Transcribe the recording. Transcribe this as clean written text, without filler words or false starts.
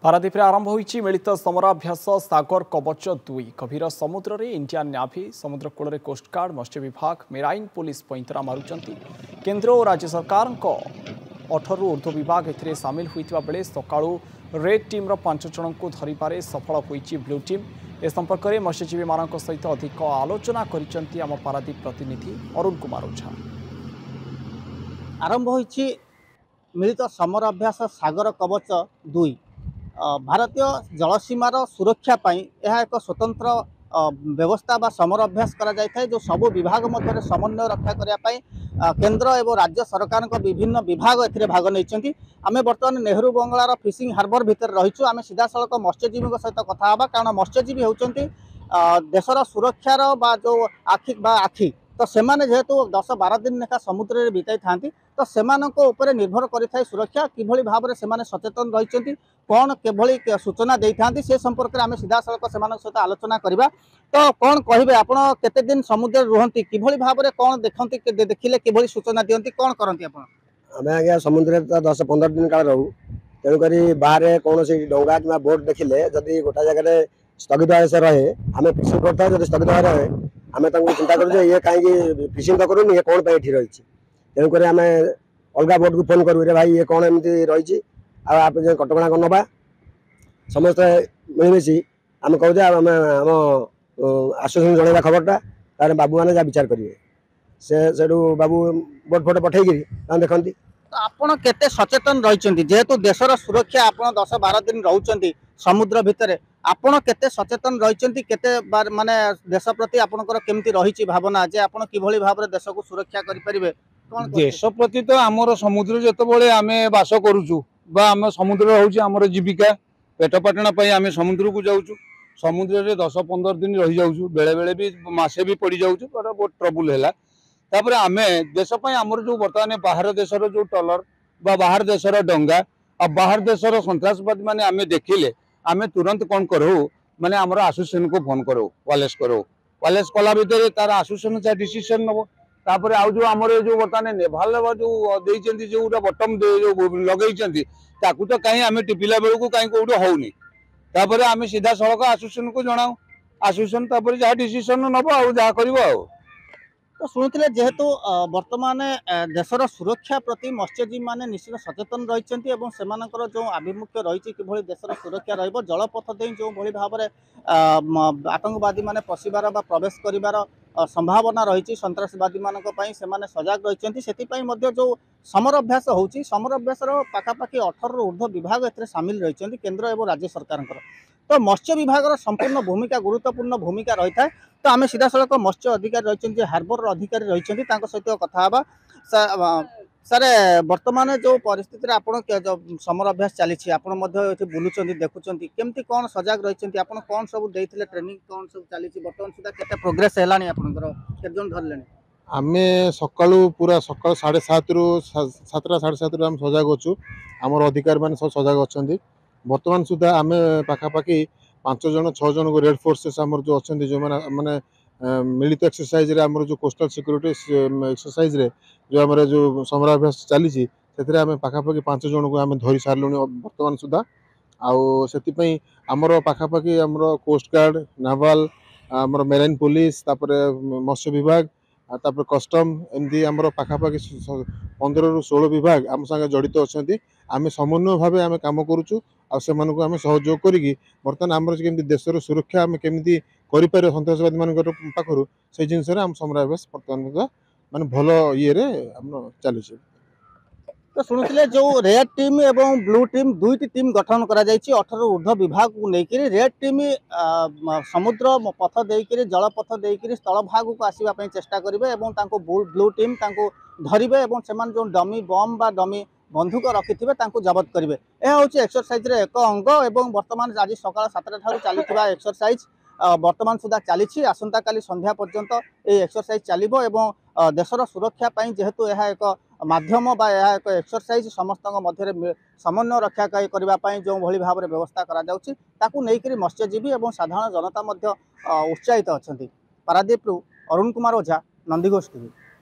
पारादीप आरंभ होईची मिलित समराभ्यास सागर कवच 2 गभीर समुद्र रे इंडियन नेवी समुद्र कूल कोस्टगार्ड मत्स्य विभाग मेराइन पुलिस पैंतरा मारुचंती केंद्र और राज्य सरकार 18 ऊर्ध्व विभाग एथिरे सामिल होइतिबा बेले सकाळू रेड टीम रो 5 जन को धरिबारे सफल होईची ब्लू टीम ए संपर्क में मत्स्यजीवी मानक सहित अधिक आलोचना करिसंती आम पारादीप प्रतिनिधि अरुण कुमार ओझा। आरंभ होईची मिलित समर अभ्यास सागर कवच 2 भारतीय जलसीमार सुरक्षा यह एक स्वतंत्र व्यवस्था बा समर अभ्यास करा जाए जो सबु विभाग मध्य समन्वय रक्षा करने केंद्र एवं राज्य सरकार विभिन्न विभाग ए भाग नहीं। आम बर्तमान नेहरू बंगलार फिशिंग हार्बर भितर रहीचु। आम सीधा सड़क मत्स्यजीवी सहित कथा कारण मत्स्यजीवी होती देशर सुरक्षार बा जो आखि तो सेमाने जेहेतु 10-12 दिन लेखा समुद्र में बिताई था तो सेमानंको निर्भर करें सुरक्षा किभली भाव में सेमाने सचेतन रही कौन केभली सूचना दे था से संपर्क में आम सीधा सड़क से सहित आलोचना करवा। तो कौन कहे आप केते दिन समुद्र रुहति किभली भाव में कौन देखते देखिले किभली सूचना दियंती कौन करती आप आम आज्ञा समुद्र 10-15 दिन काल रहू तेणुक बाहर कौन डंगा कि बोट देखिले जदि गोटा जगह स्थगित से रहे आम फिशिंग करता जब स्थगित रहे आम चिंता करूँ ये कहीं फिशिंग तो करूनी ये कौन ये रही तेणुक आम अलग बोट को फोन करूँ भाई ये कौन एमती रही आप कटका कौन नवा समस्त मिलमिशी आम कहूँ आम आम आश्वासन जनवा खबरटा तार बाबू मैंने जहाँ विचार करेंगे से बाबू बोट फोट पठेगी देखती। तो आपन केते सचेतन रही जेहेतु देशर सुरक्षा आपन 10-12 दिन रहउचंती समुद्र भितर आपन केते सचेतन रही केते बार माने देश प्रति आपनकर केमती रही भावना जे आपन किभली भाव देश को सुरक्षा करि परिबे देश प्रति तो आमर समुद्र जेतबेले आमे बास करूचु बा आम समुद्र होउची आमर जीविका पेट पाटना पई आमे समुद्र को जाउचु समुद्र रे 10-15 दिन रही जाउचु बेले बेले भी मासे भी पड़ी जाउचु पर बहुत ट्रबल हैला तापर आमे देश पई आमर जो वर्तमान बाहर देशर जो टलर बा बाहर देशर डंगा आ बाहर देशर सन्त्रासवादी माने आमे देखिले आमे तुरंत कौन करो माने आमर एसोसिएशन को फोन करो वालेस कला भितर तार एसोसिएशन से डिसीजन नबो तापर आउ जो आमर जो वर्तमान नेभाल जो देइचंती जो बटम जो लगेइचंती ताकू तो कहीं आमे टिपिला बेलू को कहीं कोउडो होउनी तापर आमे सीधा सड़क एसोसिएशन को जणाऊ एसोसिएशन तापर जहाँ डिसीजन नबो आ जहाँ करबो आ। तो शुणुते जेहेतु वर्तमान देशर सुरक्षा प्रति मत्स्यजीवी माने निश्चित सचेतन रही जो आभिमुख्य रही कि देशर सुरक्षा रहिबो जलपथ दे जो भली भाव में आतंकवादी माने पशिबार बा प्रवेश करिवार संभावना रही सन्त्रासवादी मानक पई सेमाने सजग रही से जो समर अभ्यास होउची समर अभ्यास पाखापाखि 18 ऊर्ध्व विभाग ए सामिल रही केंद्र एवं राज्य सरकार तो मत्स्य विभाग संपूर्ण भूमिका गुरुत्वपूर्ण भूमिका रही है। तो आम सीधा सड़क मत्स्य अधिकारी रही हार्बर अधिकारी रही सहित कथा सर वर्तमान जो परिस्थिति आप समर अभ्यास चली आप बुलूँ देखुं केमती कौन सजग रही आप कौन सब देते ट्रेनिंग कौन सब चली बर्तमान सुधा केते प्रोग्रेस है आपंकर धरले आम सका पूरा सका 7:30 रु 7टा 7:30 आम सजग अच्छु आमर अधिकारी मैंने सब सजग अच्छा बर्तमान सुधा आम पाखापाखि 5 जन 6 जन को रेड फोर्सेस आमर जो अच्छा जो मैंने मिलित एक्सरसाइज रे आमर जो कोस्टल सिक्योरिटी एक्सरसाइज रे जो आमर जो समराभ्यास चली से आम पाखापाखि 5 जन को आम धरी सारू बर्तमान सुधा आउ आमर पाखापाखि आमर कोस्टगार्ड नावाल आमर मेराइन पुलिस तापर मत्स्य विभाग तापर कस्टम एमती आमर पाखापाखि 15 रु 16 विभाग आम संगे जड़ित अच्छा आम समन्वय भाव आम कम करुचु आम सहयोग करी बर्तमान आम केमती देशर सुरक्षा आम केमती कर सन्त्रासवादी मान पाखर से जिनस आम समराभ्यास बर्तमान माने भल ये चली। तो शुणुते जो रेड टीम एवं ब्लू टीम दुईटी टीम गठन करा 18 ऊर्ध्व विभाग को लेकर रेड टीम समुद्र पथ देकर जलपथ देकर स्थल भाग को आसवाई चेष्टा करेंगे ब्लू टीम धरवे और जो डमी बम बा डमी बंधुक रखि जबत करेंगे यह हूँ एक्सरसाइज एक अंग एवं बर्तमान आज सका 7टा ठारू चली एक्सरसाइज बर्तमान सुधा चली आसंता काली संध्या पर्यंत ये एक्सरसाइज चलो एवं देशर सुरक्षा जेहेतु यह एक माध्यम बा यह एक एक्सरसाइज समस्त मध्य समन्वय रक्षा करने जो भली भाव में व्यवस्था करा मत्स्यजीवी और साधारण जनता उत्साहित अच्छा। पारादीप अरुण कुमार ओझा, नंदीघोष टीवी।